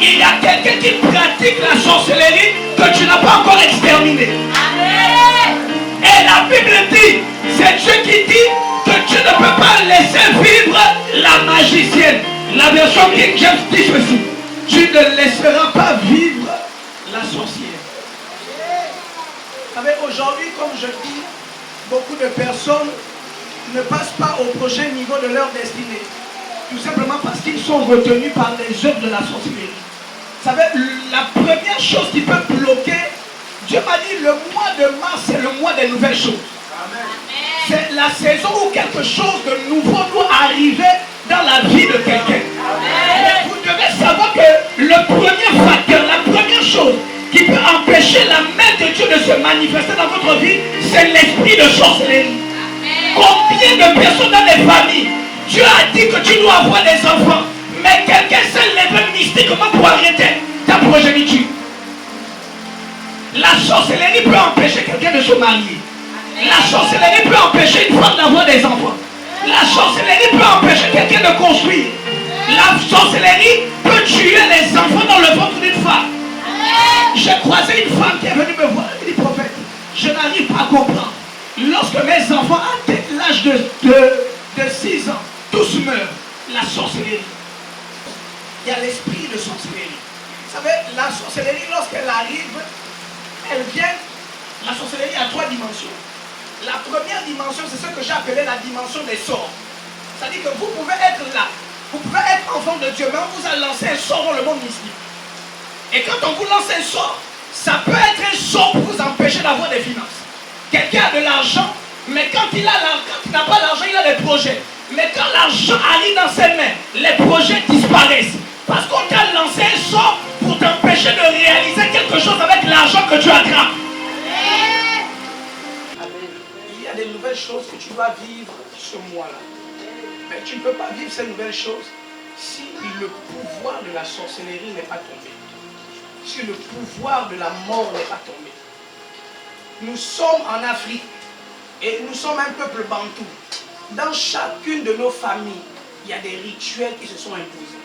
Il y a quelqu'un qui pratique la sorcellerie que tu n'as pas encore exterminé. Et la Bible dit, c'est Dieu qui dit que tu ne peux pas laisser vivre la magicienne. La version King James dit ceci: tu ne laisseras pas vivre la sorcière. Vous savez, aujourd'hui, comme je dis, beaucoup de personnes ne passent pas au prochain niveau de leur destinée. Tout simplement parce qu'ils sont retenus par les œuvres de la sorcellerie. Vous savez, la première chose qui peut bloquer, Dieu m'a dit, le mois de mars, c'est le mois des nouvelles choses. C'est la saison où quelque chose de nouveau doit arriver dans la vie de quelqu'un. Mais vous devez savoir que le premier facteur, la première chose qui peut empêcher la main de Dieu de se manifester dans votre vie, c'est l'esprit de sorcellerie. Combien de personnes dans les familles, Dieu a dit que tu dois avoir des enfants, mais quelqu'un s'est levé mystiquement pour arrêter ta progéniture. La sorcellerie peut empêcher quelqu'un de se marier. La sorcellerie peut empêcher une femme d'avoir des enfants. La sorcellerie peut empêcher quelqu'un de construire. La sorcellerie peut tuer les enfants dans le ventre d'une femme. J'ai croisé une femme qui est venue me voir et dit: prophète, je n'arrive pas à comprendre. Lorsque mes enfants atteignent l'âge de 6 ans, tous meurent. La sorcellerie. Il y a l'esprit de sorcellerie. Vous savez, la sorcellerie, lorsqu'elle arrive, elle vient. La sorcellerie a 3 dimensions. La première dimension, c'est ce que j'ai appelé la dimension des sorts. C'est-à-dire que vous pouvez être là, vous pouvez être enfant de Dieu, mais on vous a lancé un sort dans le monde mystique. Et quand on vous lance un sort, ça peut être un sort pour vous empêcher d'avoir des finances. Quelqu'un a de l'argent, mais quand il n'a pas l'argent, il a des projets. Mais quand l'argent arrive dans ses mains, les projets disparaissent. Parce qu'on t'a lancé un sort pour t'empêcher de réaliser quelque chose avec l'argent que tu attrapes. Il y a des nouvelles choses que tu dois vivre ce mois-là. Mais tu ne peux pas vivre ces nouvelles choses si le pouvoir de la sorcellerie n'est pas tombé. Si le pouvoir de la mort n'est pas tombé. Nous sommes en Afrique et nous sommes un peuple bantou. Dans chacune de nos familles, il y a des rituels qui se sont imposés.